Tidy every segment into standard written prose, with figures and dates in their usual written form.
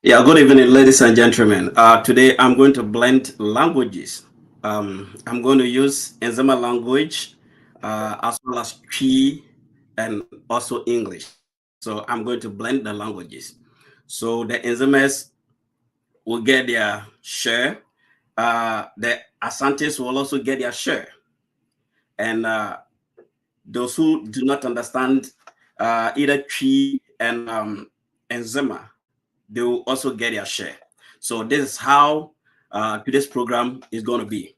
Yeah, good evening, ladies and gentlemen. Today I'm going to blend languages. I'm going to use Enzema language as well as Cree and also English. So I'm going to blend the languages. So the Enzemas will get their share. The Asantes will also get their share. And those who do not understand either Cree and Enzema, they will also get their share. So this is how today's program is going to be.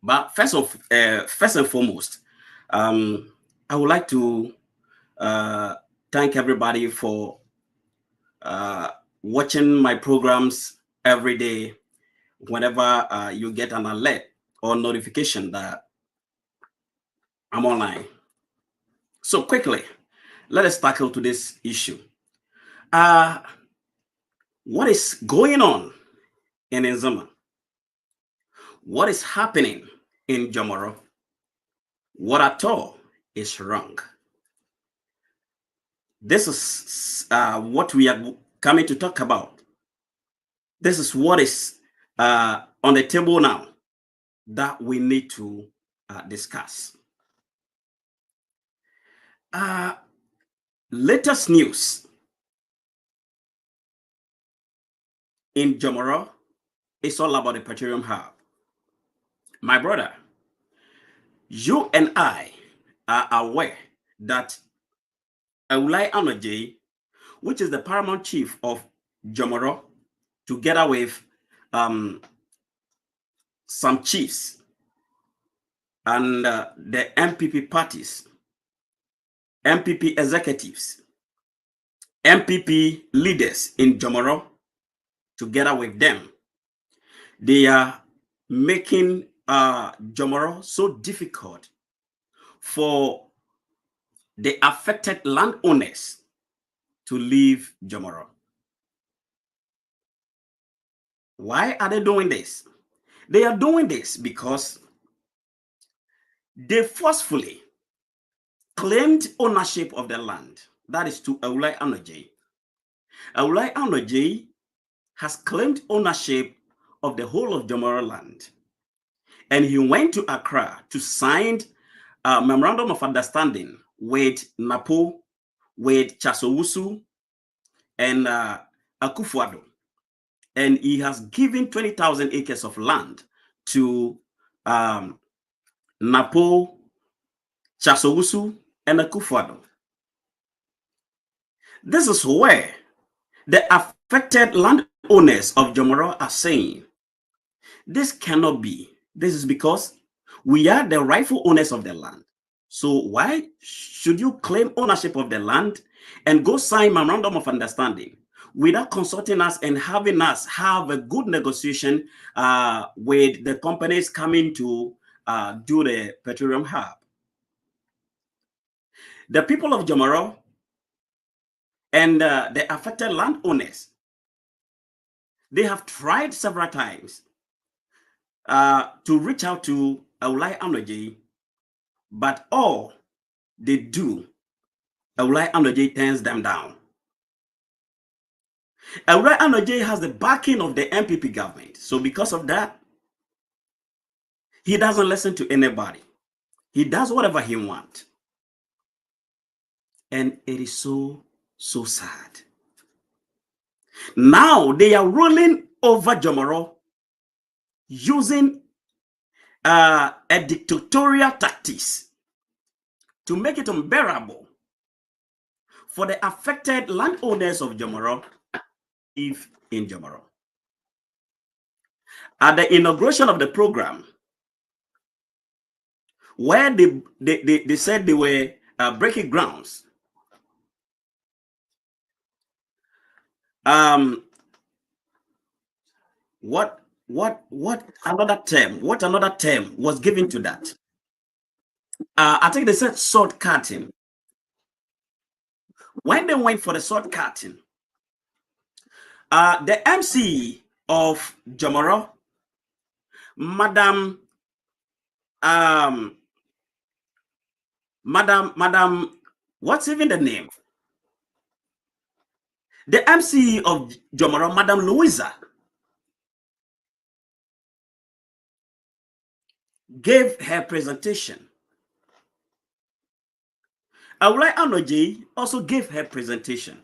But first and foremost, I would like to uh, thank everybody for uh, watching my programs every day. Whenever you get an alert or notification that I'm online. So quickly, let us tackle today's issue. Uh, what is going on in Nzama? What is happening in Jomoro? What at all is wrong? This is what we are coming to talk about. This is what is on the table now that we need to discuss. Uh, Latest news in Jomoro is all about the petroleum hub. My brother, you and I are aware that AWULAE, which is the paramount chief of Jomoro, together with um, some chiefs and the MPP parties, MPP executives, MPP leaders in Jomoro, together with them, they are making Jomoro so difficult for the affected landowners to leave Jomoro. Why are they doing this? They are doing this because they forcefully claimed ownership of the land. That is to AWULAE ANNOR. AWULAE ANNOR has claimed ownership of the whole of Jomoro land. And he went to Accra to sign a memorandum of understanding with Napo, with Chasowusu, and Akufo-Addo. And he has given 20,000 acres of land to Napo, Chasowusu, and Akufo-Addo. This is where the affected landowners of Jomoro are saying, this cannot be. This is because we are the rightful owners of the land. So why should you claim ownership of the land and go sign memorandum of understanding without consulting us and having us have a good negotiation with the companies coming to do the petroleum hub? The people of Jomoro and the affected landowners, they have tried several times to reach out to AWULAE ANNOR, but all they do, AWULAE ANNOR turns them down. AWULAE ANNOR has the backing of the MPP government. So because of that, he doesn't listen to anybody. He does whatever he wants. And it is so sad. Now they are ruling over Jomoro using a dictatorial tactics to make it unbearable for the affected landowners of Jomoro live in Jomoro. At the inauguration of the program, where they said they were breaking grounds, what another term was given to that? I think they said sword cutting. When they went for the sword cutting, the MC of Jomoro, Madam, what's even the name? The MC of JOMORO, Madam Louisa, gave her presentation. AWULAE ANNOR also gave her presentation.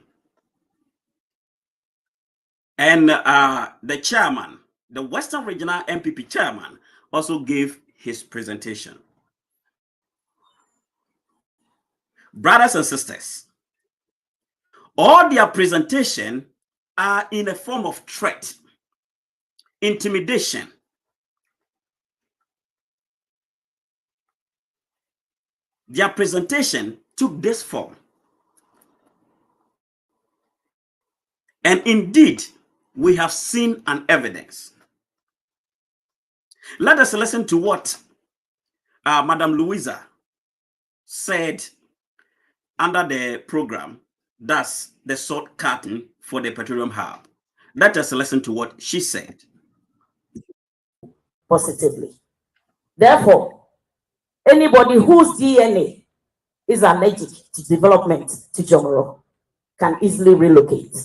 And the chairman, the Western Regional MPP chairman, also gave his presentation. Brothers and sisters, all their presentation are in a form of threat, intimidation. Their presentation took this form. And indeed, we have seen an evidence. Let us listen to what Madam Louisa said under the program, that's the short curtain for the petroleum hub. Let us listen to what she said. Positively. Therefore, anybody whose DNA is allergic to development to JOMORO can easily relocate.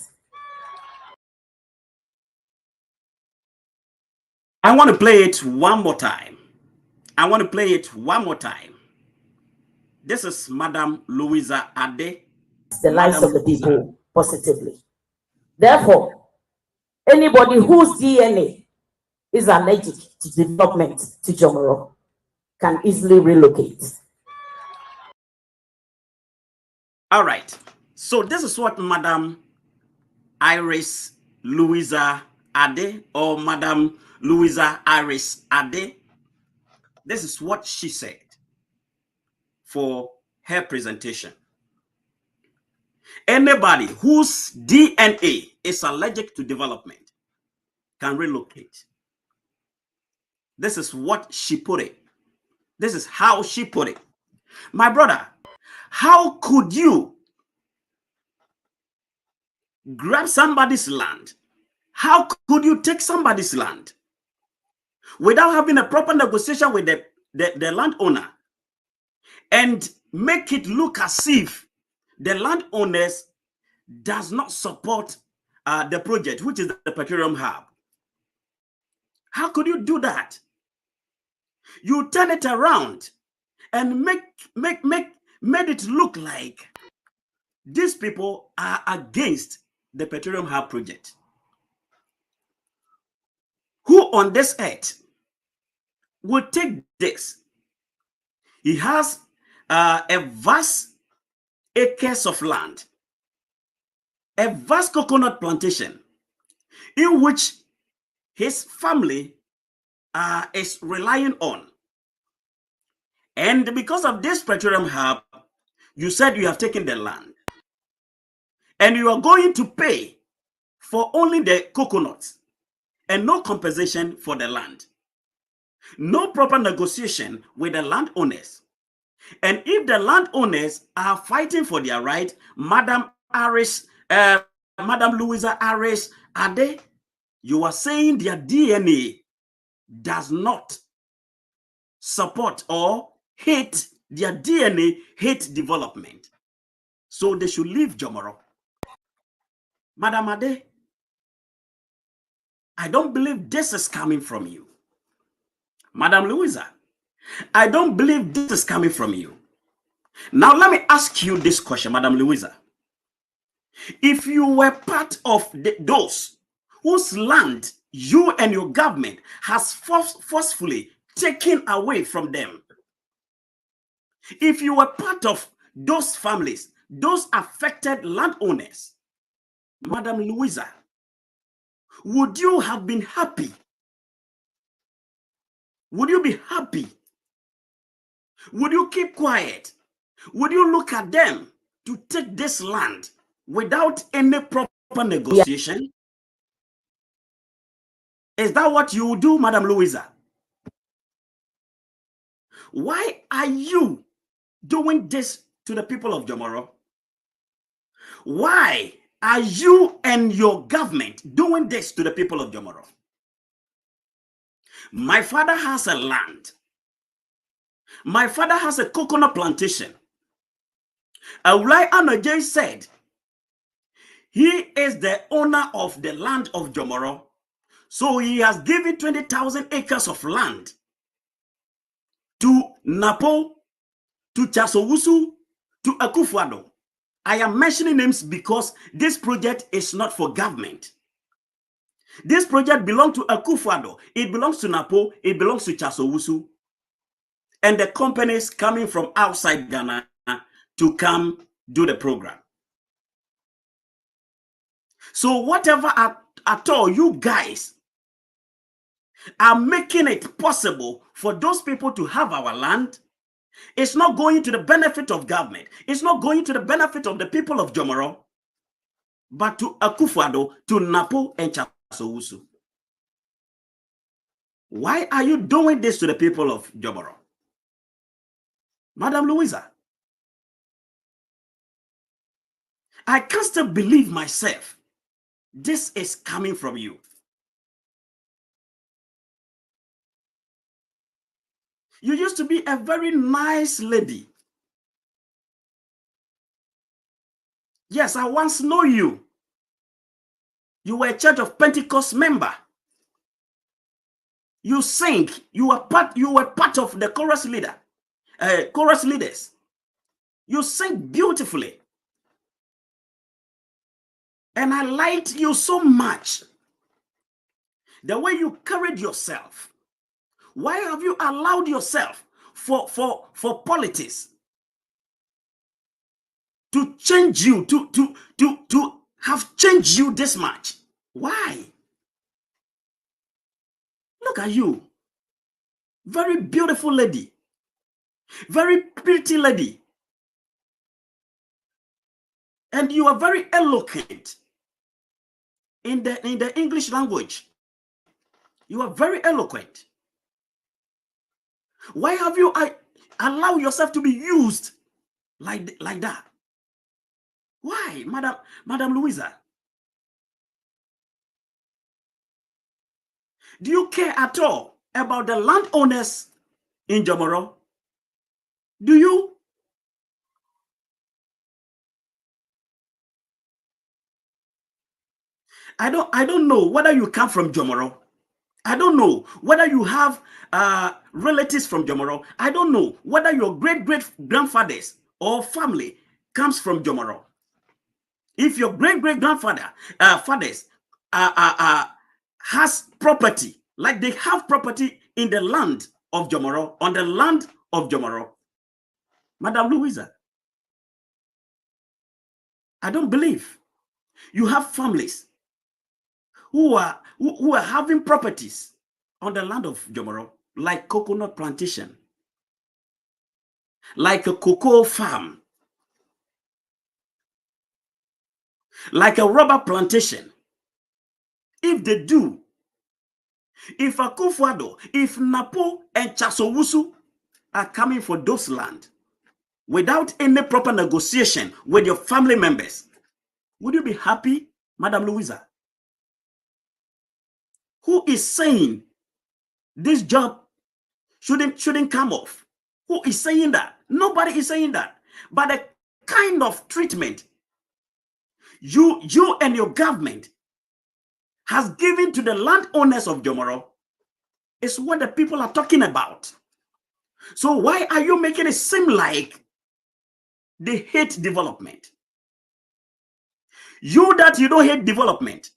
I want to play it one more time. I want to play it one more time. This is Madam Louisa Ade. The lives of the people positively. Therefore, anybody whose DNA is allergic to development to JOMORO can easily relocate. All right. So this is what Madam Iris Louisa Ade, or Madam Louisa Iris Ade, this is what she said for her presentation. Anybody whose DNA is allergic to development can relocate. This is what she put it. This is how she put it. My brother, how could you grab somebody's land? How could you take somebody's land without having a proper negotiation with the landowner and make it look as if the landowners does not support the project, which is the petroleum hub? How could you do that? You turn it around and made it look like these people are against the petroleum hub project. Who on this earth will take this? He has a vast acres of land, a vast coconut plantation in which his family is relying on. And because of this petroleum hub, you said you have taken the land and you are going to pay for only the coconuts and no compensation for the land. No proper negotiation with the landowners. And if the landowners are fighting for their right, Madam Louisa Iris Ade, you are saying their DNA does not support or hate, their DNA hate development. So they should leave JOMORO. Madam Ade, I don't believe this is coming from you. Madam Louisa, I don't believe this is coming from you. Now let me ask you this question, Madam Louisa. If you were part of those whose land you and your government has forcefully taken away from them, if you were part of those families, those affected landowners, Madam Louisa, would you have been happy? Would you be happy? Would you keep quiet? Would you look at them to take this land without any proper negotiation? Yeah. Is that what you do, Madam Louisa? Why are you doing this to the people of JOMORO? Why are you and your government doing this to the people of JOMORO? My father has a land. My father has a coconut plantation. AWULAE ANNOR said He is the owner of the land of Jomoro. So he has given 20,000 acres of land to Napo, to Chasowusu, to Akufo-Addo. I am mentioning names because this project is not for government. This project belongs to Akufo-Addo. It belongs to Napo. It belongs to Chasowusu. And the companies coming from outside Ghana to come do the program. So whatever at all you guys are making it possible for those people to have our land, it's not going to the benefit of government. It's not going to the benefit of the people of Jomoro, but to Akufo-Addo, to Napo and Chasowusu. Why are you doing this to the people of Jomoro? Madam Louisa, I can't still believe myself. This is coming from you. You used to be a very nice lady. Yes, I once know you. You were a Church of Pentecost member. You sing. You were part of the chorus leaders. You sing beautifully. And I liked you so much. The way you carried yourself. Why have you allowed yourself for politics to change you, to have changed you this much? Why? Look at you. Very beautiful lady. Very pretty lady. And you are very eloquent in the English language. You are very eloquent. Why have you allow yourself to be used like that? Why, Madam Louisa? Do you care at all about the landowners in Jomoro? Do you? I don't know whether you come from Jomoro. I don't know whether you have relatives from Jomoro. I don't know whether your great-great-grandfathers or family comes from Jomoro. If your great-great-grandfather fathers has property, like they have property in the land of Jomoro, on the land of Jomoro, Madam Louisa, I don't believe you have families who are having properties on the land of Jomoro, like coconut plantation, like a cocoa farm, like a rubber plantation. If they do, if Akufo-Addo, if Napo and Chasowusu are coming for those land without any proper negotiation with your family members, would you be happy, Madam Louisa? Who is saying this job shouldn't come off? Who is saying that? Nobody is saying that. But the kind of treatment you and your government has given to the landowners of Jomoro is what the people are talking about. So why are you making it seem like they hate development? You don't hate development.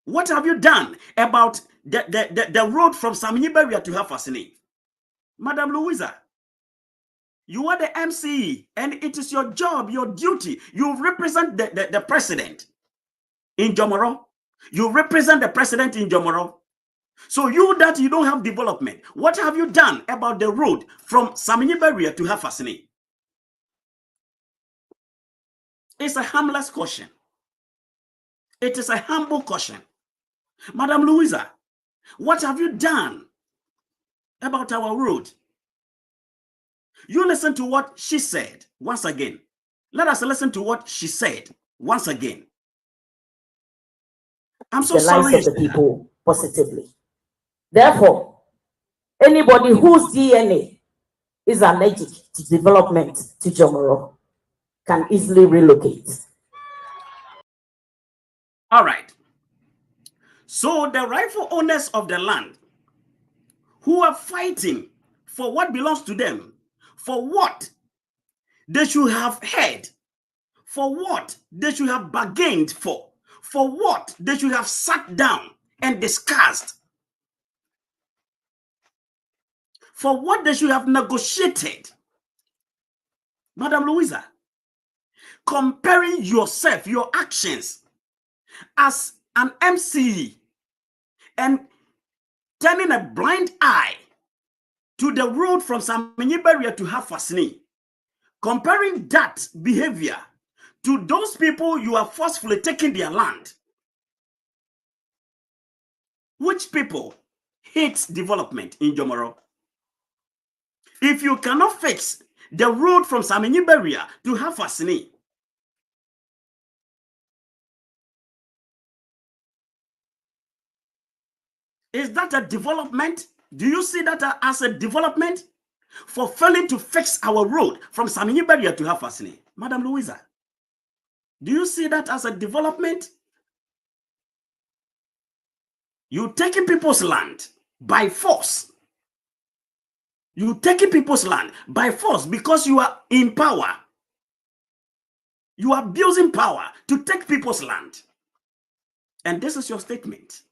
What have you done about the road from Saminyiberia to Hafasini? Madam Louisa, you are the MCE, and it is your job, your duty. You represent the president in Jomoro. You represent the president in Jomoro. So you don't have development. What have you done about the road from Saminyiberia to Hafasini? It's a harmless question. It is a humble question. Madam Louisa, what have you done about our road? You listen to what she said once again. Let us listen to what she said once again. I'm so sorry. The lives of the people positively. Therefore, anybody whose DNA is allergic to development to Jomoro can easily relocate. All right. So the rightful owners of the land who are fighting for what belongs to them, for what they should have heard, for what they should have bargained for what they should have sat down and discussed, for what they should have negotiated. Madam Louisa, comparing yourself, your actions as an MCE and turning a blind eye to the road from Samenyiberia to Hafasni, comparing that behavior to those people you are forcefully taking their land. Which people hate development in Jomoro? If you cannot fix the road from Samenyiberia to Hafasni, is that a development? Do you see that as a development for failing to fix our road from Samenyiberia to Hafasni? Madam Louisa, do you see that as a development? You taking people's land by force. You taking people's land by force because you are in power. You are abusing power to take people's land. And this is your statement.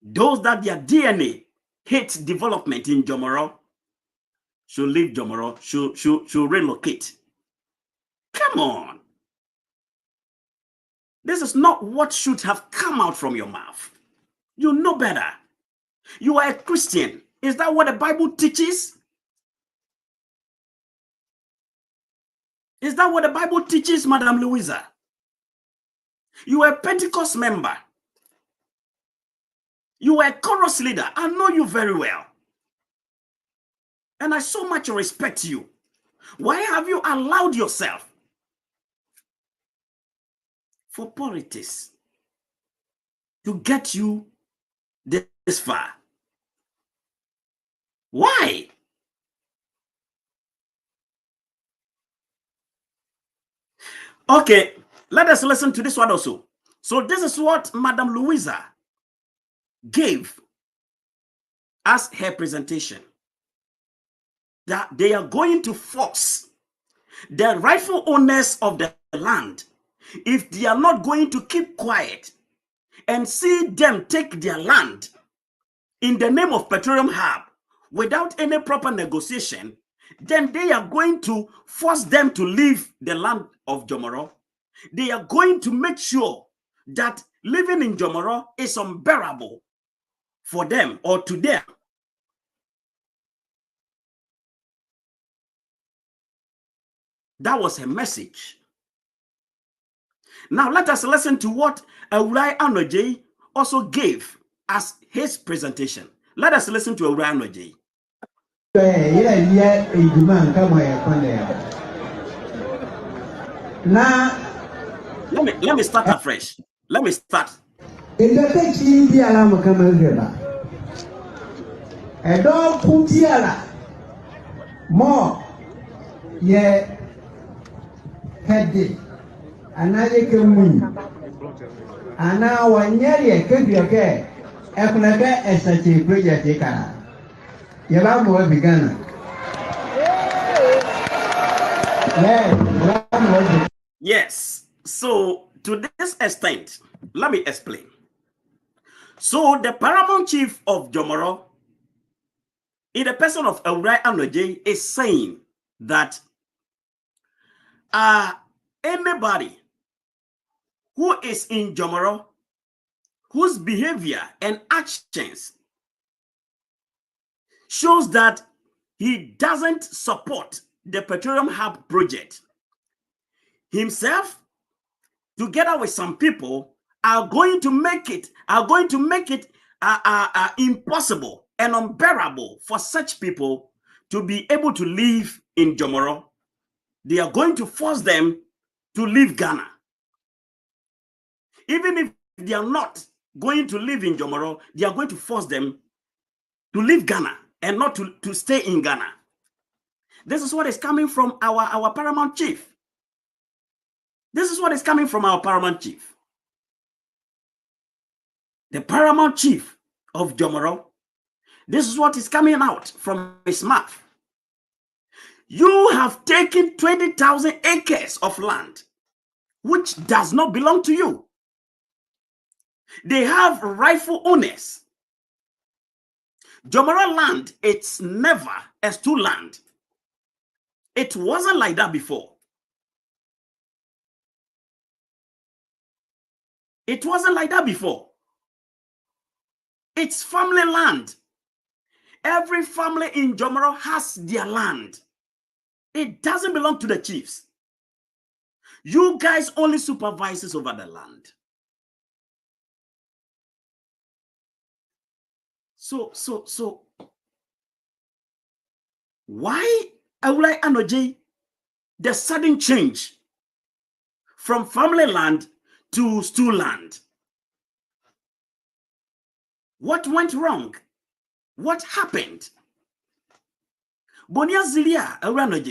Those that their DNA hates development in Jomoro should leave Jomoro, should relocate. Come on. This is not what should have come out from your mouth. You know better. You are a Christian. Is that what the Bible teaches? Is that what the Bible teaches, Madam Louisa? You are a Pentecost member. You are a chorus leader. I know you very well. And I so much respect you. Why have you allowed yourself for politics to get you this far? Why? Okay, let us listen to this one also. So this is what Madam Louisa gave as her presentation. That they are going to force the rightful owners of the land, if they are not going to keep quiet and see them take their land in the name of petroleum hub without any proper negotiation, then they are going to force them to leave the land of Jomoro. They are going to make sure that living in Jomoro is unbearable for them or to them. That was her message. Now let us listen to what ADJAYE also gave as his presentation. Let us listen to ADJAYE. Let me start afresh. Let me start. More, yeah, heady, and I can win. And now, 1 year, could be okay. Economic as such a project. You have more begun. Yes. So, to this extent, let me explain. So, the paramount chief of Jomoro, in the person of ADJAYE, is saying that anybody who is in Jomoro, whose behavior and actions shows that he doesn't support the petroleum hub project, himself, together with some people, are going to make it impossible and unbearable for such people to be able to live in Jomoro. They are going to force them to leave Ghana. Even if they are not going to live in Jomoro, they are going to force them to leave Ghana and not to stay in Ghana. This is what is coming from our paramount chief. This is what is coming from our paramount chief. the paramount chief of JOMORO, this is what is coming out from his mouth. You have taken 20,000 acres of land, which does not belong to you. They have rightful owners. JOMORO land, it's never a stool land. It wasn't like that before. It wasn't like that before. It's family land. Every family in JOMORO has their land. It doesn't belong to the chiefs. You guys only supervises over the land. So why AWULAE ANNOR the sudden change from family land to stool land? What went wrong? What happened? Bonia Zilia AWULAE ANNOR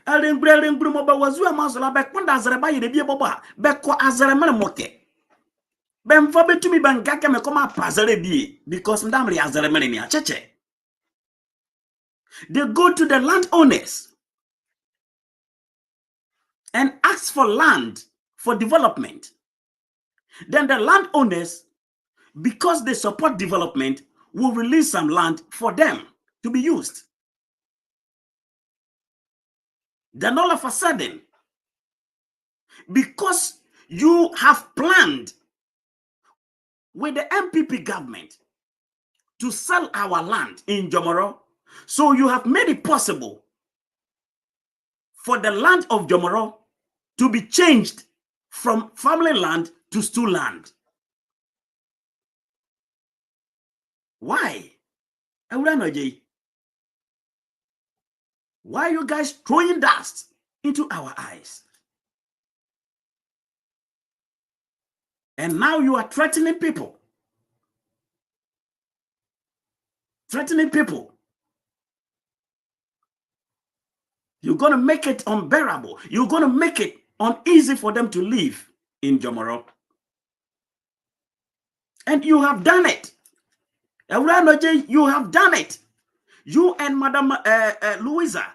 Elin Brumoba was you a masola back when Azareba de Biaba, Beko Azaraman Moke. Ben Fabe to me Bangaka me come up Azare because Ndamri Azaramani Cheche. They go to the landowners and ask for land for development. Then the landowners, because they support development, will release some land for them to be used. Then all of a sudden, because you have planned with the MPP government to sell our land in JOMORO, so you have made it possible for the land of JOMORO to be changed from family land to stool land. Why? AWULAE ANNOR, why are you guys throwing dust into our eyes? And now you are threatening people. Threatening people. You're going to make it unbearable. You're going to make it uneasy for them to live in JOMORO. And you have done it. AWULAE ANNOR, you have done it. You and Madam Louisa,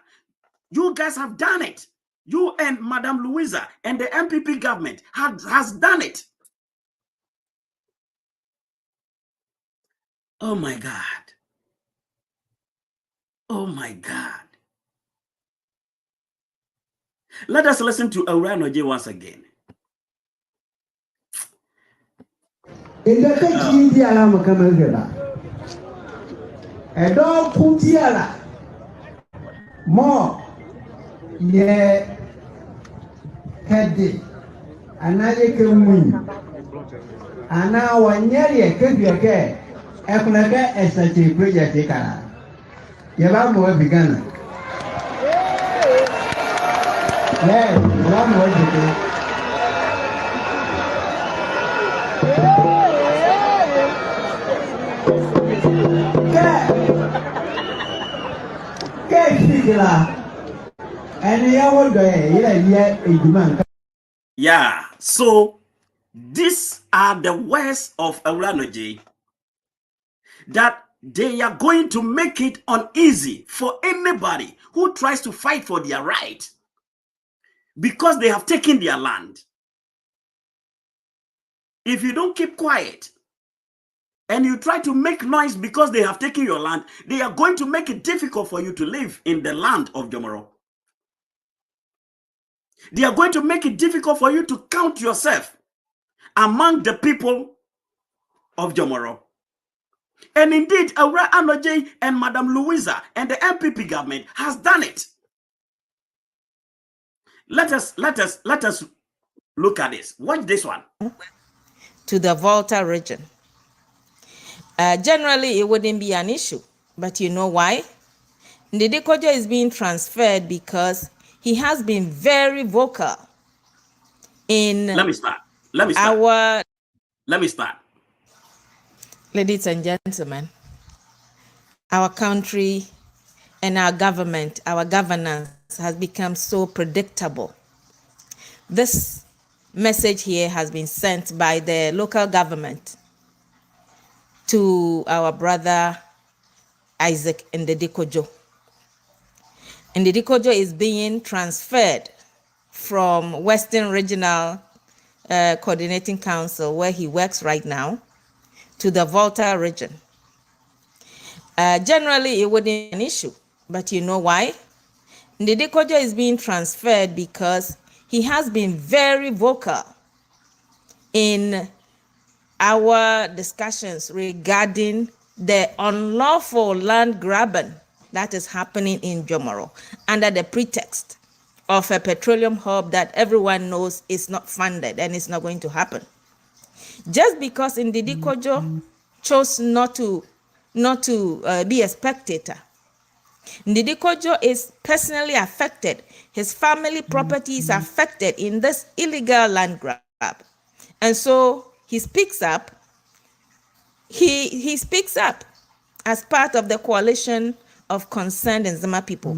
you guys have done it. You and Madam Louisa and the MPP government has done it. Oh my God. Oh my God. Let us listen to AWULAE ANNOR once again. More, yeah, Kedi, Anaye Kumi, Ana Wanyari, Kedi, Ekunaka, Estachi, Project, Yabamo began. Yeah, one word. Yeah, so these are the words of AWULAE ANNOR, that they are going to make it uneasy for anybody who tries to fight for their right because they have taken their land. If you don't keep quiet and you try to make noise because they have taken your land, they are going to make it difficult for you to live in the land of JOMORO. They are going to make it difficult for you to count yourself among the people of JOMORO. And indeed, AWULAE ANNOR and Madam Louisa and the MPP government has done it. Let us look at this. Watch this one. To the VOLTA region. Generally, it wouldn't be an issue, but you know why? NDEDE KOJO is being transferred because he has been very vocal in Let me start. Ladies and gentlemen, our country and our government, our governance has become so predictable. This message here has been sent by the local government to our brother Isaac NDEDE KOJO. NDEDE KOJO is being transferred from Western Regional Coordinating Council, where he works right now, to the VOLTA region. Generally, it wouldn't be an issue, but you know why? NDEDE KOJO is being transferred because he has been very vocal in our discussions regarding the unlawful land grabbing that is happening in JOMORO under the pretext of a petroleum hub that everyone knows is not funded and it's not going to happen. Just because NDEDE KOJO chose not to be a spectator, NDEDE KOJO is personally affected. His family property is affected in this illegal land grab. And so he speaks up. He speaks up as part of the coalition of concerned Nzema people.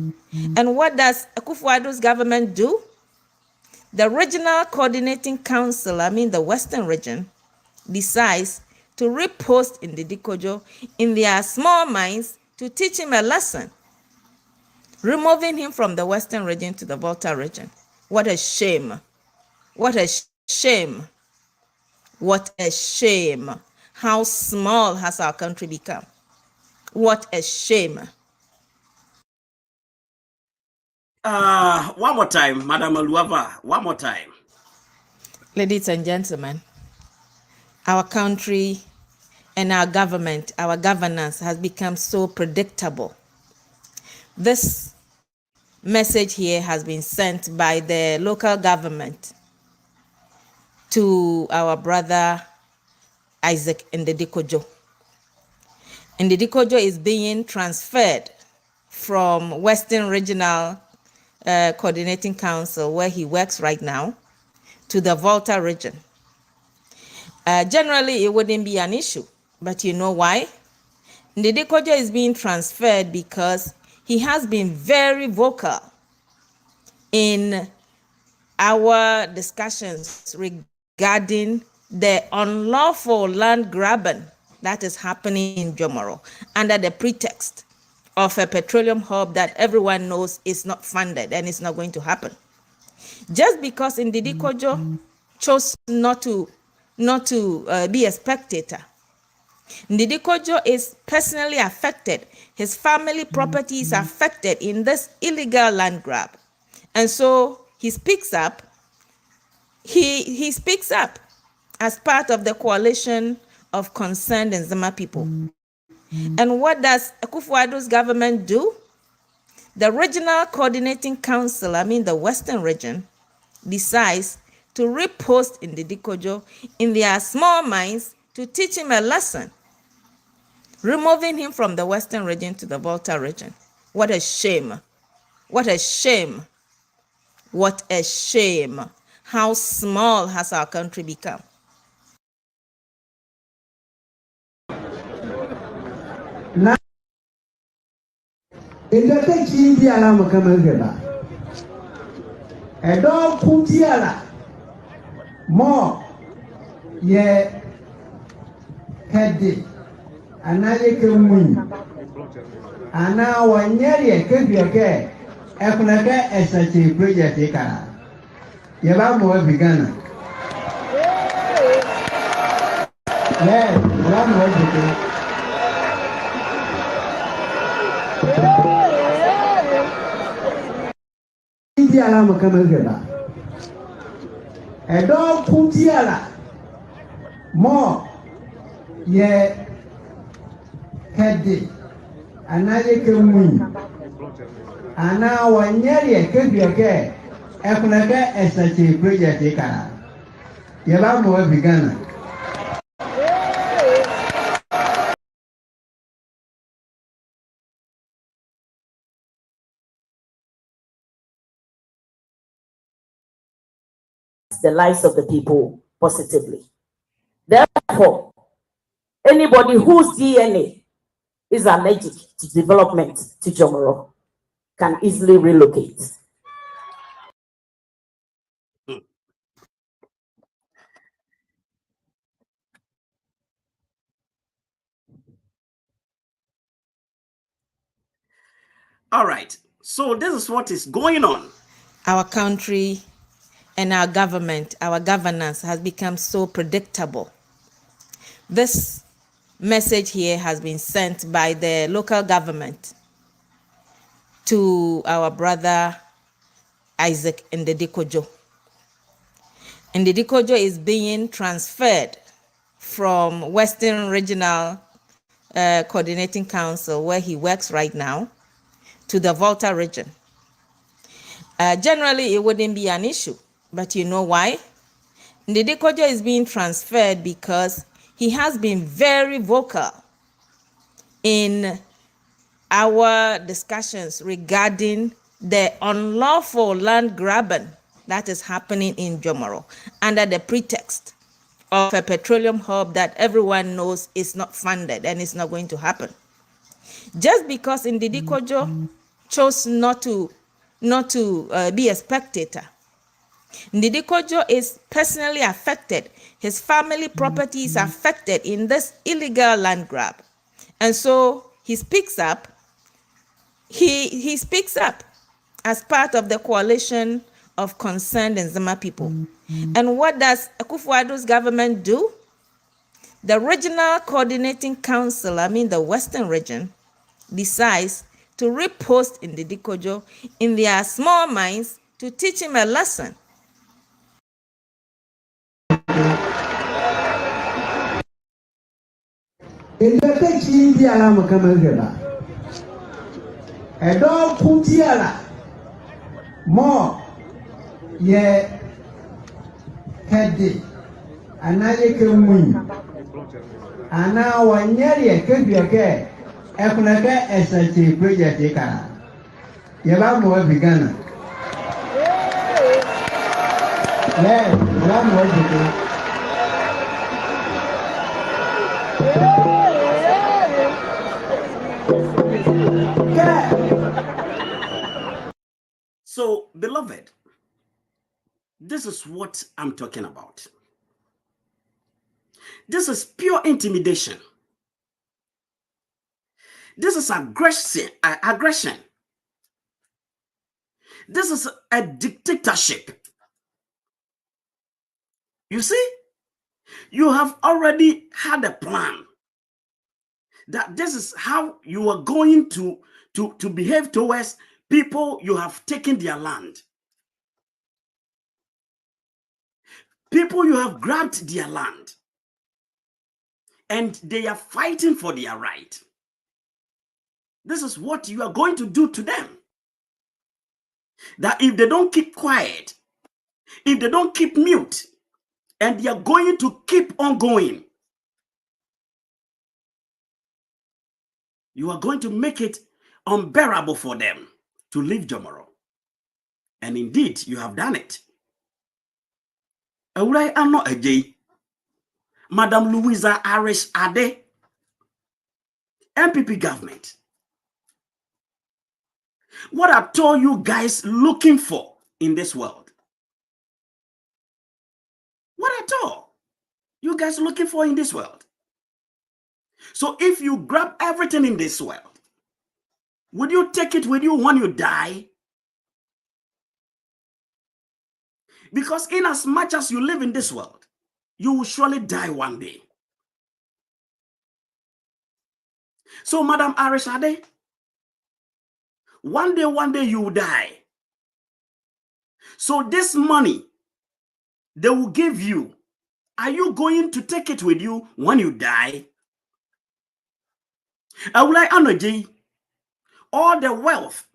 And what does Akufo-Addo's government do? The Regional Coordinating Council, the Western region, decides to repost NDEDE KOJO in their small minds to teach him a lesson, removing him from the Western region to the VOLTA region. What a shame. What a shame. What a shame. How small has our country become? What a shame. One more time, Madam Aluava, one more time. Ladies and gentlemen, our country and our government, our governance has become so predictable. This message here has been sent by the local government to our brother Isaac NDEDE KOJO. NDEDE KOJO is being transferred from Western Regional Coordinating Council, where he works right now, to the VOLTA region. Generally, it wouldn't be an issue, but you know why? NDEDE KOJO is being transferred because he has been very vocal in our discussions regarding the unlawful land grabbing that is happening in JOMORO under the pretext of a petroleum hub that everyone knows is not funded and it's not going to happen. Just because NDEDE KOJO chose not to be a spectator, NDEDE KOJO is personally affected. His family property is affected in this illegal land grab. And so he speaks up. He speaks up as part of the coalition of concerned Nzema people. And what does Akufo-Addo's government do? The Regional Coordinating Council, the Western region, decides to repost NDEDE KOJO in their small minds to teach him a lesson, removing him from the Western region to the VOLTA region. What a shame. What a shame. What a shame. How small has our country become? Na indata chindi ala makama geba edo kuti ala mo ye kedi anaye kemuni ana wanyeri kebiake ekunaka esachi project kara ye ba mo bigana le ba mo bigana ala makama geba edo kuti ala mo ye kedi anaye kemuni ana wanyeri kebiake ekunaka esachi project kara ye ba mo bigana the lives of the people positively. Therefore, anybody whose DNA is allergic to development to JOMORO can easily relocate. All right. So this is what is going on. Our country and our government, our governance has become so predictable. This message here has been sent by the local government to our brother Isaac NDEDE KOJO. NDEDE KOJO is being transferred from Western Regional Coordinating Council, where he works right now, to the VOLTA region. Generally, it wouldn't be an issue, but you know why? NDEDE KOJO is being transferred because he has been very vocal in our discussions regarding the unlawful land grabbing that is happening in JOMORO under the pretext of a petroleum hub that everyone knows is not funded and it's not going to happen. Just because NDEDE KOJO chose not to be a spectator, NDEDE KOJO is personally affected. His family property is affected in this illegal land grab. And so he speaks up. He speaks up as part of the coalition of concerned Nzema people. And what does Akufo-Addo's government do? The Regional Coordinating Council, the Western region, decides to repost NDEDE KOJO in their small minds to teach him a lesson. More, yeah, heady, and I can win. And now I nearly can be a gay. I can get as a project. You have more beginner. Yeah, one more. So, beloved, this is what I'm talking about. This is pure intimidation. This is aggression. This is a dictatorship. You see, you have already had a plan that this is how you are going to behave towards people you have taken their land. People you have grabbed their land. And they are fighting for their right. This is what you are going to do to them. That if they don't keep quiet, if they don't keep mute, and they are going to keep on going, you are going to make it unbearable for them to leave JOMORO. And indeed, you have done it. AWULAE ANNOR, Madam Louisa Ade, MPP government. What are all you guys looking for in this world? What at all you guys looking for in this world? So if you grab everything in this world, would you take it with you when you die? Because in as much as you live in this world, you will surely die one day. So, Madam Ade, one day you will die. So this money they will give you, are you going to take it with you when you die? AWULAE ANNOR, all the wealth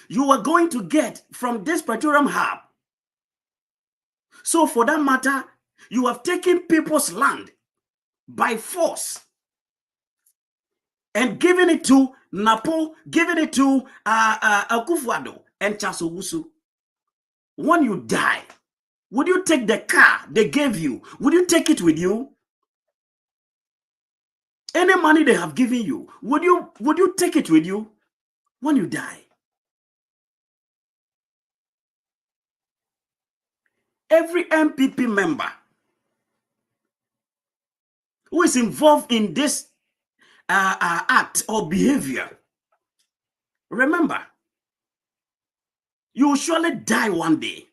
you are going to get from this petroleum hub. So for that matter, you have taken people's land by force and given it to Napo, given it to Akufo-Addo and Charles Owusu. When you die, would you take the car they gave you? Would you take it with you? Any money they have given you, would you take it with you when you die? Every MPP member who is involved in this act or behavior, Remember, you will surely die one day.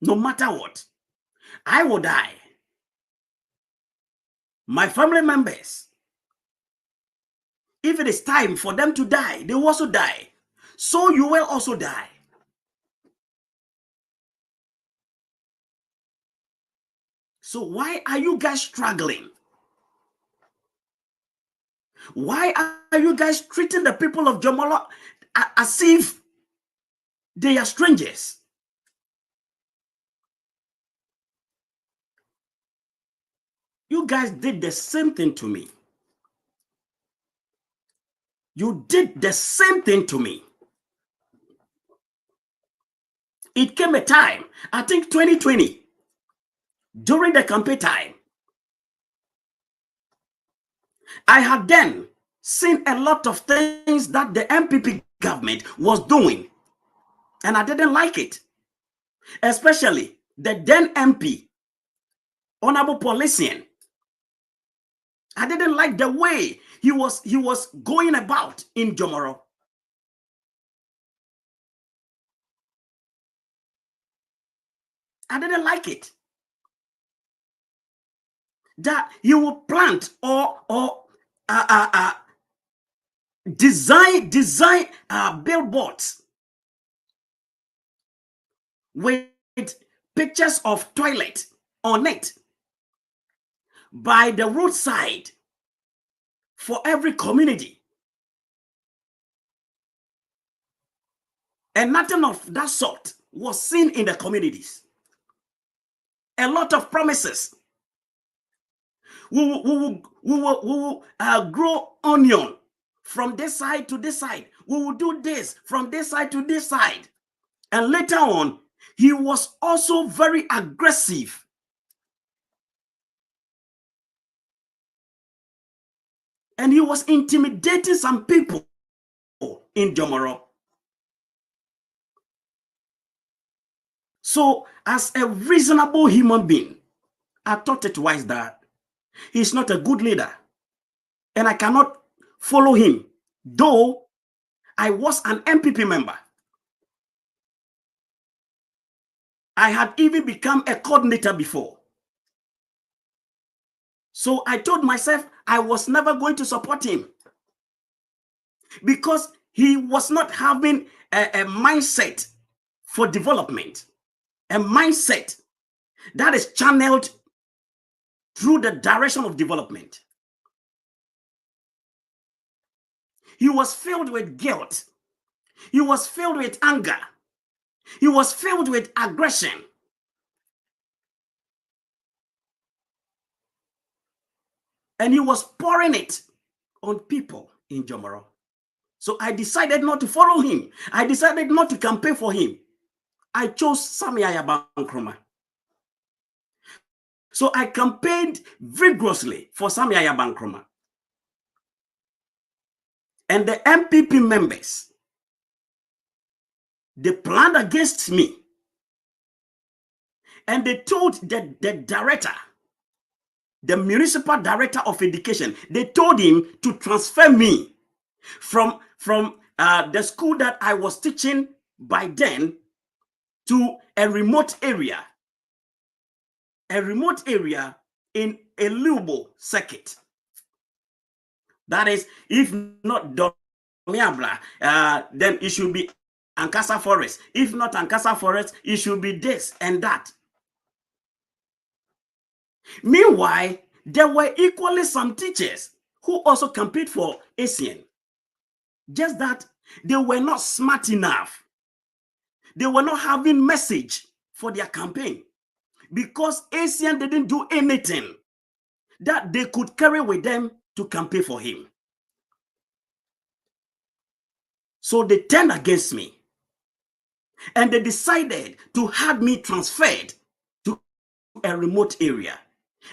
No matter what. I will die. My family members, if it is time for them to die, they will also die. So you will also die. So why are you guys struggling? Why are you guys treating the people of JOMORO as if they are strangers? You guys did the same thing to me. You did the same thing to me. It came a time, I think 2020, during the campaign time, I had then seen a lot of things that the MPP government was doing, and I didn't like it. Especially the then MP, Honorable Polisian. I didn't like the way he was going about in JOMORO. I didn't like it. That he would plant or design billboards with pictures of toilet on it by the roadside for every community. And nothing of that sort was seen in the communities. A lot of promises. We will grow onion from this side to this side. We will do this from this side to this side. And later on, he was also very aggressive. And he was intimidating some people in JOMORO. So, as a reasonable human being, I thought it wise that he's not a good leader. And I cannot follow him, though I was an MPP member. I had even become a coordinator before. So I told myself I was never going to support him because he was not having a mindset for development, a mindset that is channeled through the direction of development. He was filled with guilt. He was filled with anger. He was filled with aggression. And he was pouring it on people in JOMORO. So I decided not to follow him. I decided not to campaign for him. I chose Samia Yabankroma. So I campaigned vigorously for Samia Yabankroma. And the MPP members, they planned against me. And they told the director, the municipal director of education, they told him to transfer me from the school that I was teaching by then to a remote area in a Lubo circuit. That is, if not Domiabla, then it should be Ankasa Forest. If not Ankasa Forest, it should be this and that. Meanwhile, there were equally some teachers who also compete for ASEAN. Just that they were not smart enough. They were not having message for their campaign because ASEAN didn't do anything that they could carry with them to campaign for him. So they turned against me and they decided to have me transferred to a remote area,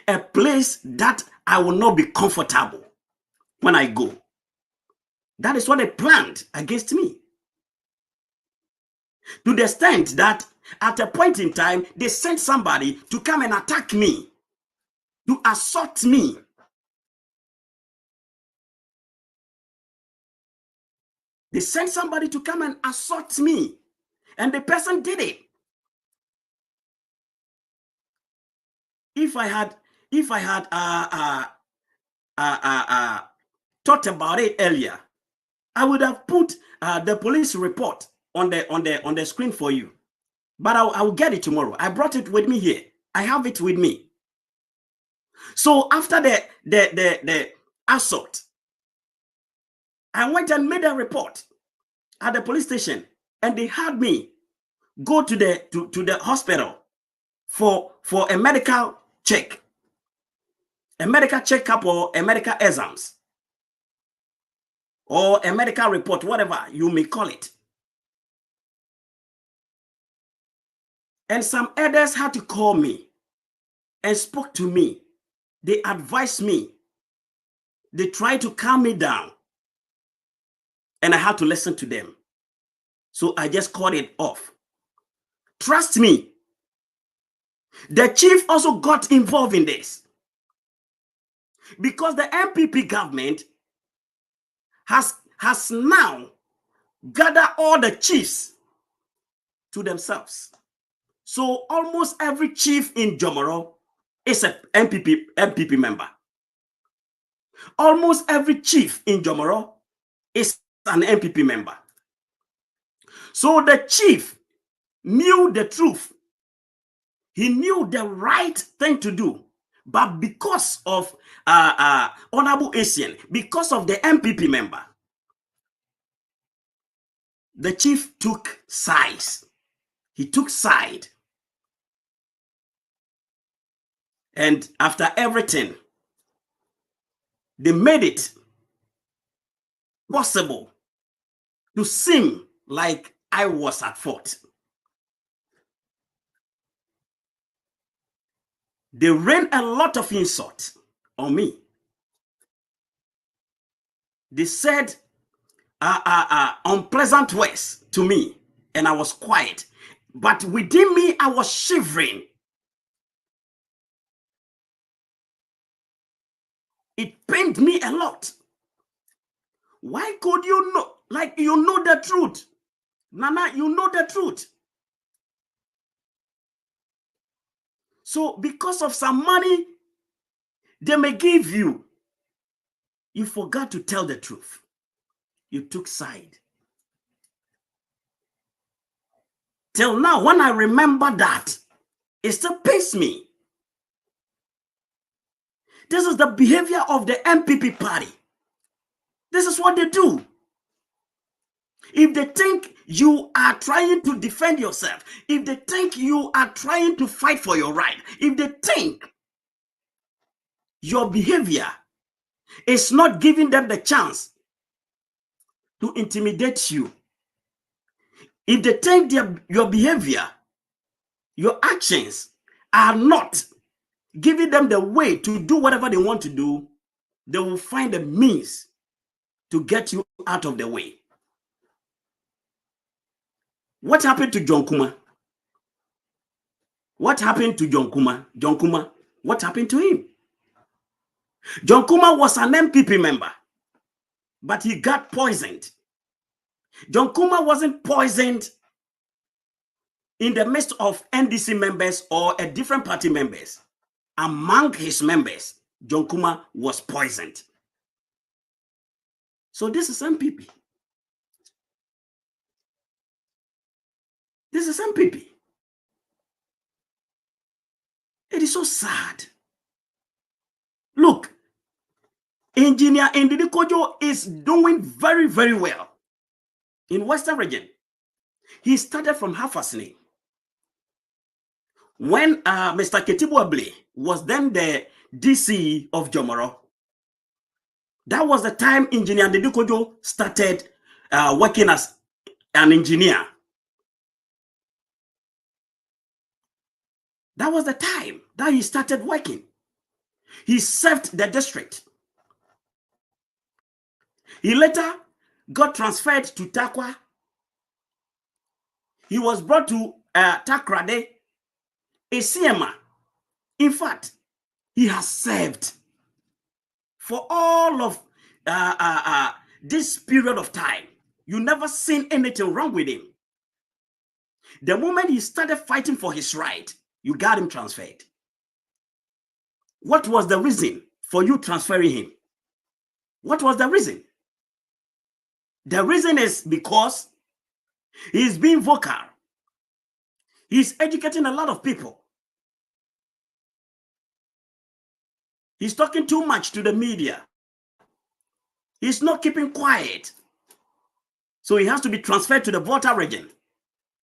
a place that I will not be comfortable when I go. That is what they planned against me. To the extent that at a point in time, they sent somebody to come and attack me, to assault me. They sent somebody to come and assault me, and the person did it. If I had thought about it earlier, I would have put the police report on the screen for you. But I will get it tomorrow. I brought it with me here. I have it with me. So after the assault, I went and made a report at the police station, and they had me go to the hospital for a medical check, a medical checkup, or a medical exams, or a medical report, whatever you may call it. And some elders had to call me and spoke to me. They advised me. They tried to calm me down, and I had to listen to them. So I just called it off. Trust me, the chief also got involved in this, because the MPP government has now gathered all the chiefs to themselves. So almost every chief in JOMORO is an MPP member. Almost every chief in JOMORO is an MPP member. So the chief knew the truth. He knew the right thing to do. But because of Honorable Asian, because of the MPP member, the chief took sides. He took side. And after everything, they made it possible to seem like I was at fault. They rained a lot of insults on me. They said unpleasant words to me, and I was quiet. But within me, I was shivering. It pained me a lot. Why could you know? Like, you know the truth. Nana, you know the truth. So because of some money they may give you, you forgot to tell the truth. You took side. Till now, when I remember that, it still pains me. This is the behavior of the MPP party. This is what they do. If they think you are trying to defend yourself, if they think you are trying to fight for your right, if they think your behavior is not giving them the chance to intimidate you, if they think your behavior, your actions are not giving them the way to do whatever they want to do, they will find a means to get you out of the way. What happened to John Kuma? What happened to John Kuma? John Kuma, what happened to him? John Kuma was an MPP member, but he got poisoned. John Kuma wasn't poisoned in the midst of NDC members or a different party members. Among his members, John Kuma was poisoned. So this is MPP. This is MPP. It is so sad. Look, Engineer NDEDE KOJO is doing very, very well in Western region. He started from Hafasni. When Mr. Ketibuable was then the DC of JOMORO, that was the time Engineer NDEDE KOJO started working as an engineer. That was the time that he started working. He served the district. He later got transferred to Takwa. He was brought to Takrade, Esiema. In fact, he has served for all of this period of time. You never seen anything wrong with him. The moment he started fighting for his right, you got him transferred. What was the reason for you transferring him? What was the reason? The reason is because he's being vocal. He's educating a lot of people. He's talking too much to the media. He's not keeping quiet. So he has to be transferred to the VOLTA region.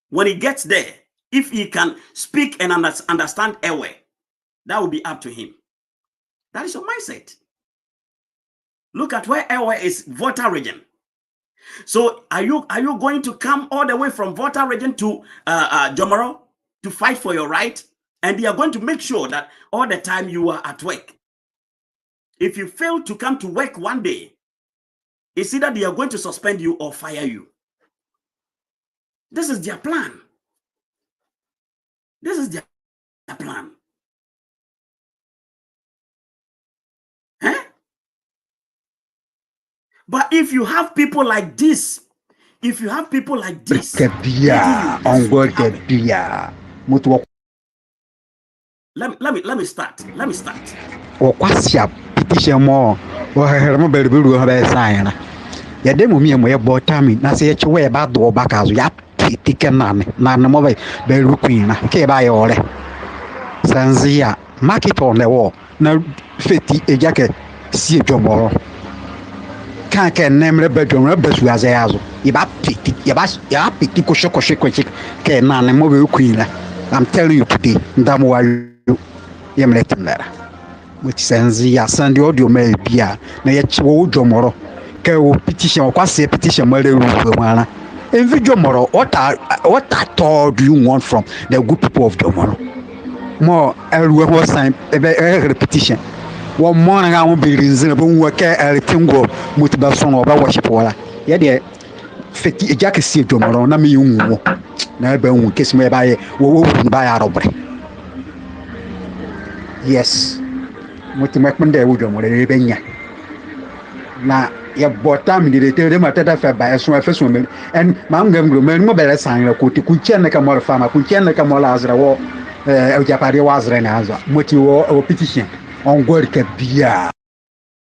When he gets there, if he can speak and understand AWULAE, that will be up to him. That is your mindset. Look at where AWULAE is, VOLTA region. So are you going to come all the way from VOLTA region to JOMORO to fight for your right? And they are going to make sure that all the time you are at work. If you fail to come to work one day, it's either they are going to suspend you or fire you. This is their plan. This is their plan. Huh? But if you have people like this, let me start. Yademu mi mo ye botami na se yeche we ba do baka zo ya tike nane na mo be rukwin na ke ba ye ore sanzia market on the wall na feti ejake si JOMORO kan ke nemre be JOMORO be su aze yazo ya piti ko shoko ke nane mo be rukwin na. I'm telling you today ndamo wa yemle timera mo sanzia sandi audio me bia na yeche wo JOMORO petition or petition JOMORO, what at all do you want from the good people of JOMORO? More everyone sign a repetition. One morning I won't be reasonable work everything go motivation or worship wala. Yeah, dear fifty jacket see JOMORO, na me you never kiss me by robbery. Yes, what to make me there with JOMORO na ya botam di de ma tata fa ba so fa so men en mam ngam gro men mo bele san la ko ti ku chen ka mo fama ku chen ka mo la azra wo e japari wa azra na azra moti wo petition on god ka bia.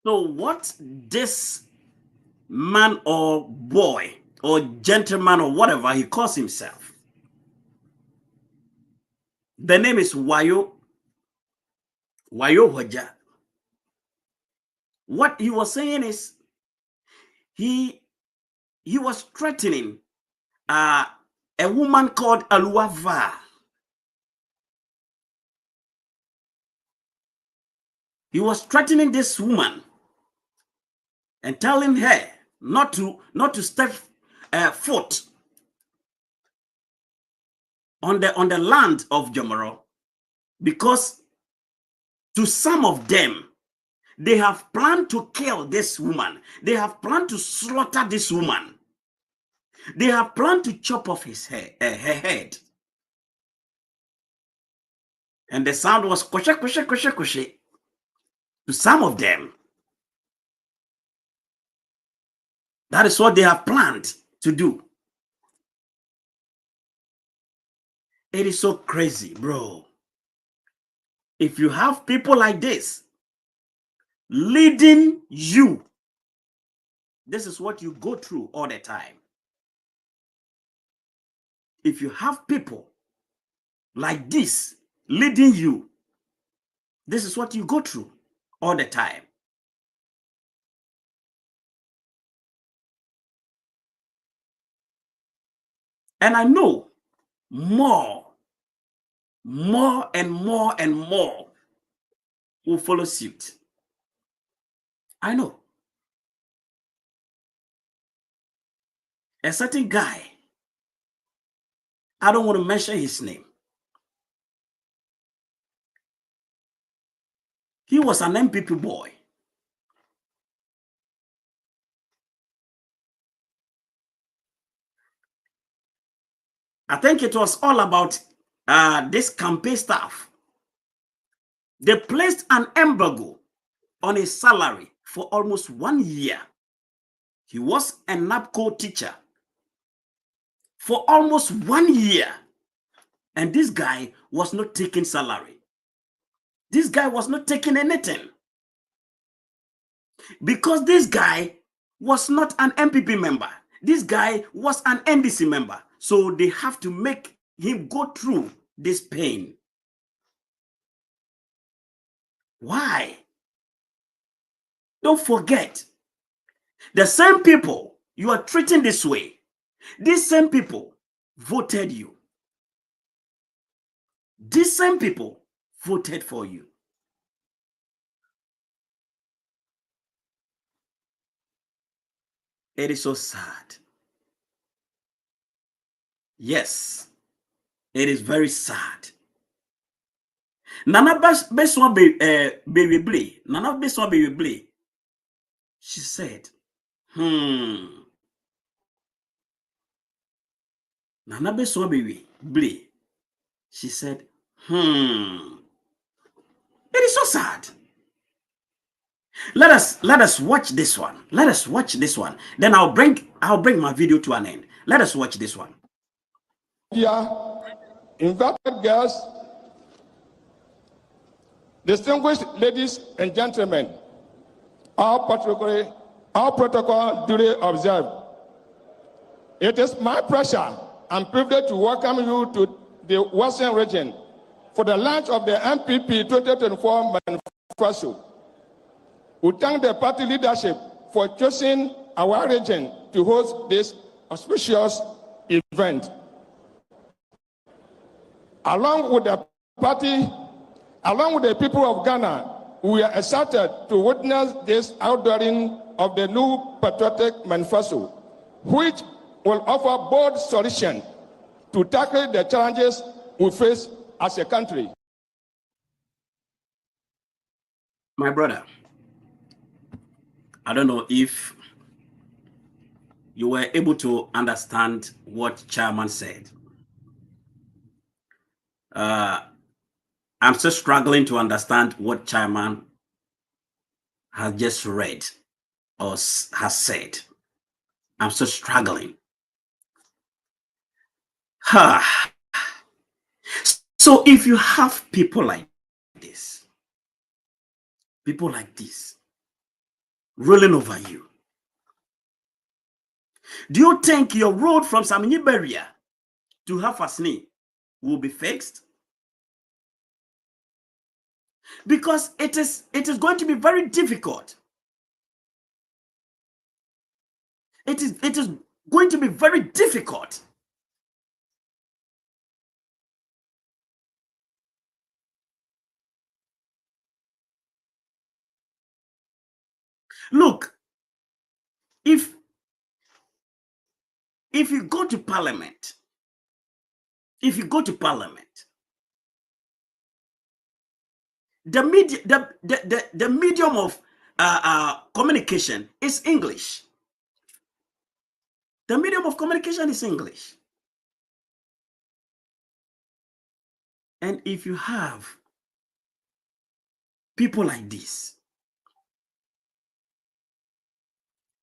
So what this man or boy or gentleman or whatever he calls himself, the name is Wayo Hoja. What he was saying is he was threatening a woman called AWULAE. He was threatening this woman and telling her not to step foot on the land of JOMORO, because to some of them, they have planned to kill this woman. They have planned to slaughter this woman. They have planned to chop off her head. And the sound was koshe, koshe, koshe, koshe to some of them. That is what they have planned to do. It is so crazy, bro. If you have people like this leading you, this is what you go through all the time. If you have people like this leading you, this is what you go through all the time. And I know more and more and more will follow suit. I know. A certain guy, I don't want to mention his name. He was an MPP boy. I think it was all about this campaign staff. They placed an embargo on his salary for almost 1 year. He was a NAPCO teacher for almost 1 year. And this guy was not taking salary. This guy was not taking anything. Because this guy was not an MPP member. This guy was an NDC member. So they have to make him go through this pain. Why? Don't forget, the same people you are treating this way, these same people voted you. These same people voted for you. It is so sad. Yes, it is very sad. Nana Beswa Baby Nana Beswa Baby, she said, Nana Beswa Baby, she said, It is so sad. Let us watch this one. Let us watch this one. Then I'll bring my video to an end. Let us watch this one. Yeah, invited guests, distinguished ladies and gentlemen, all protocol duly observed. It is my pleasure and privilege to welcome you to the Western region for the launch of the MPP 2024 Manifesto. We thank the party leadership for choosing our region to host this auspicious event. Along with the people of Ghana, we are excited to witness this outdooring of the new patriotic manifesto, which will offer bold solutions to tackle the challenges we face as a country. My brother, I don't know if you were able to understand what Chairman said. I'm still struggling to understand what Chairman has just read or has said. I'm still struggling. So if you have people like this rolling over you, do you think your road from Saminiberia to Hafasni will be fixed? Because it is going to be very difficult. It is going to be very difficult. Look, if you go to parliament, the medium of communication is English. The medium of communication is English. And if you have people like this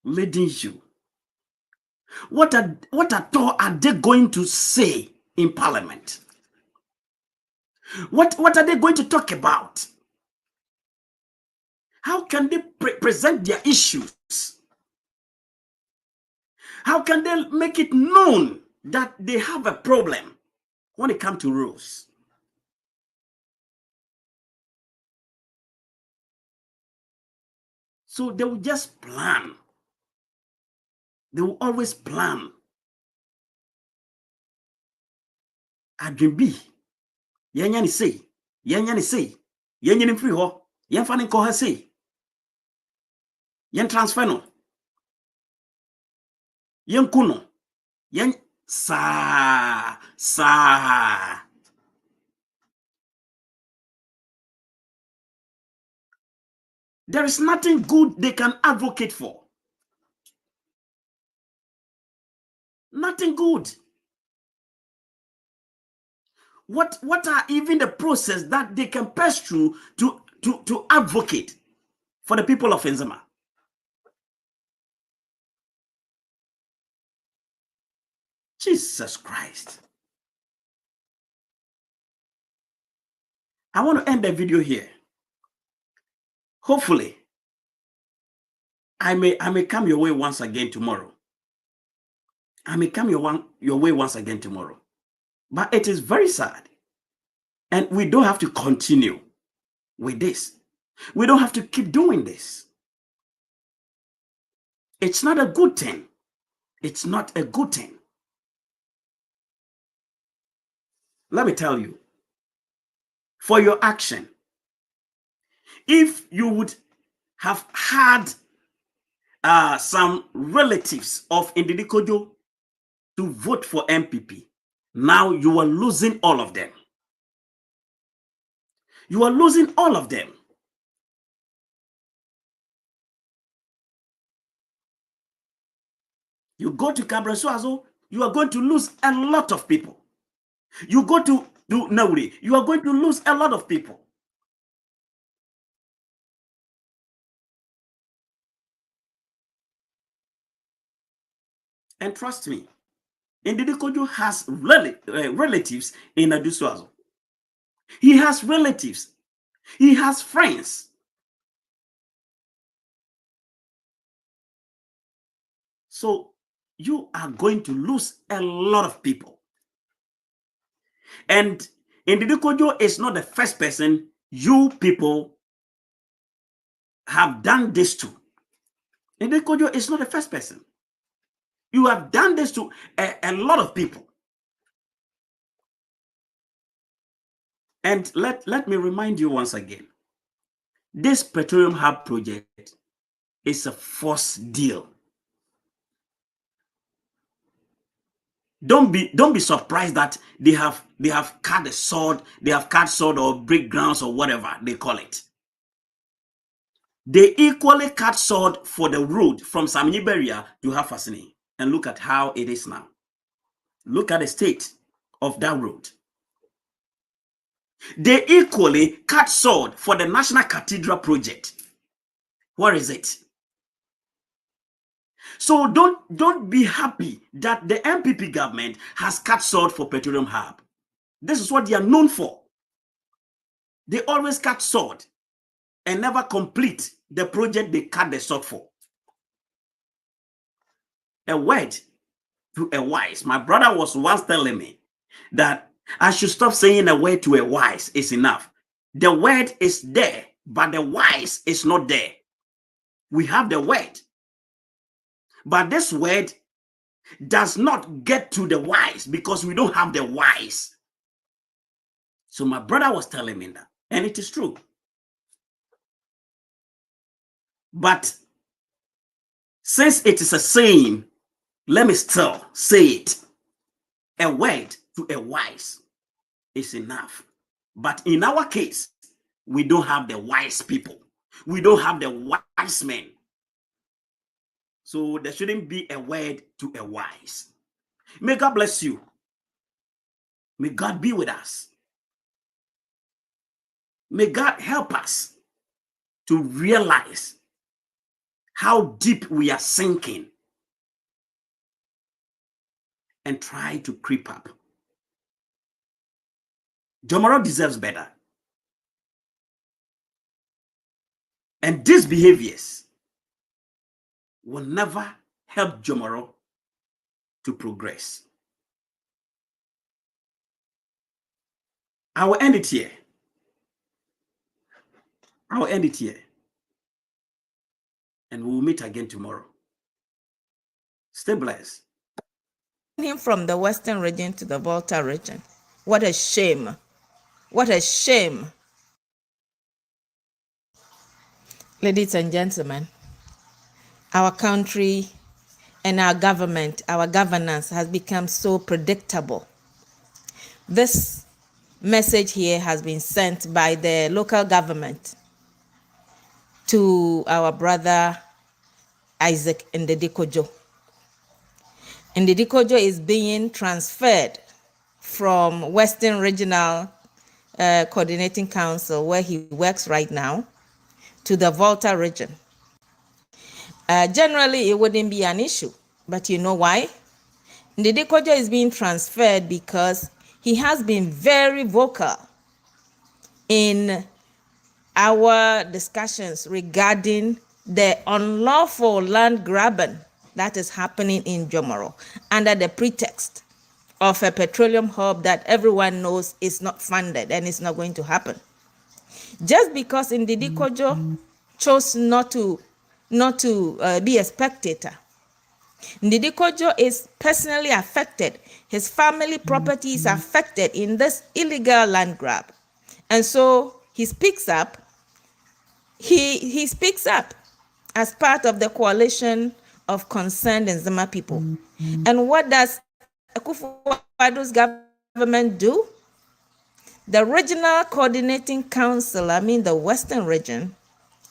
leading you, what at all are they going to say in parliament? What are they going to talk about? How can they present their issues? How can they make it known that they have a problem when it comes to rules? So they will just plan. They will always plan. Adribi, yanyani say, yanyani free ho, yan fanning call her say, yan transfer no, yan kuno, yan sa. There is nothing good they can advocate for. Nothing good. What are even the process that they can pass through to advocate for the people of Nzema? Jesus Christ. I want to end the video here. Hopefully, I may come your way once again tomorrow. I may come your way once again tomorrow. But it is very sad. And we don't have to continue with this. We don't have to keep doing this. It's not a good thing. It's not a good thing. Let me tell you, for your action, if you would have had some relatives of NDEDE KOJO to vote for MPP, now you are losing all of them. You are losing all of them. You go to Cabrasuazo, you are going to lose a lot of people. You go to Nauri, you are going to lose a lot of people. And trust me, NDEDE KOJO has relatives in Adusuazo. He has relatives. He has friends. So you are going to lose a lot of people. And NDEDE KOJO is not the first person you people have done this to. NDEDE KOJO is not the first person. You have done this to a lot of people. And let me remind you once again, this petroleum hub project is a forced deal. Don't be surprised that they have cut the sword, or break grounds or whatever they call it. They equally cut sword for the road from Samniberia to Hafasini. And look at how it is now. Look at the state of that road. They equally cut sword for the National Cathedral project. Where is it? So don't be happy that the MPP government has cut sword for petroleum hub. This is what they are known for. They always cut sword and never complete the project they cut the sword for. A word to a wise. My brother was once telling me that I should stop saying a word to a wise is enough. The word is there, but the wise is not there. We have the word, but this word does not get to the wise because we don't have the wise. So my brother was telling me that, and it is true. But since it is a saying, let me still say it. A word to a wise is enough. But in our case, we don't have the wise people. We don't have the wise men. So there shouldn't be a word to a wise. May God bless you. May God be with us. May God help us to realize how deep we are sinking and try to creep up. JOMORO deserves better. And these behaviors will never help JOMORO to progress. I will end it here. And we will meet again tomorrow. Stay blessed. Him from the Western region to the Volta region. What a shame. What a shame. Ladies and gentlemen, our country and our government, our governance has become so predictable. This message here has been sent by the local government to our brother Isaac NDEDE KOJO. NDEDE KOJO is being transferred from Western Regional Coordinating Council, where he works right now, to the Volta region. Generally, it wouldn't be an issue, but you know why? Ndidi KOJO is being transferred because he has been very vocal in our discussions regarding the unlawful land grabbing that is happening in JOMORO under the pretext of a petroleum hub that everyone knows is not funded and is not going to happen. Just because Ndidi KOJO chose not to be a spectator, Ndidi KOJO is personally affected. His family property is affected in this illegal land grab. And so he speaks up. He speaks up as part of the coalition of concerned Nzema people. And what does Akufo-Addo's government do? The Regional Coordinating Council, the Western region,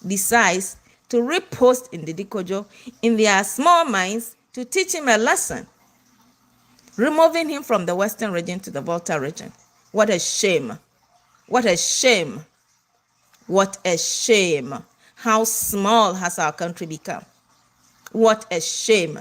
decides to repost Ndidi KOJO in their small minds to teach him a lesson, removing him from the Western region to the Volta region. What a shame. What a shame. What a shame. How small has our country become? What a shame.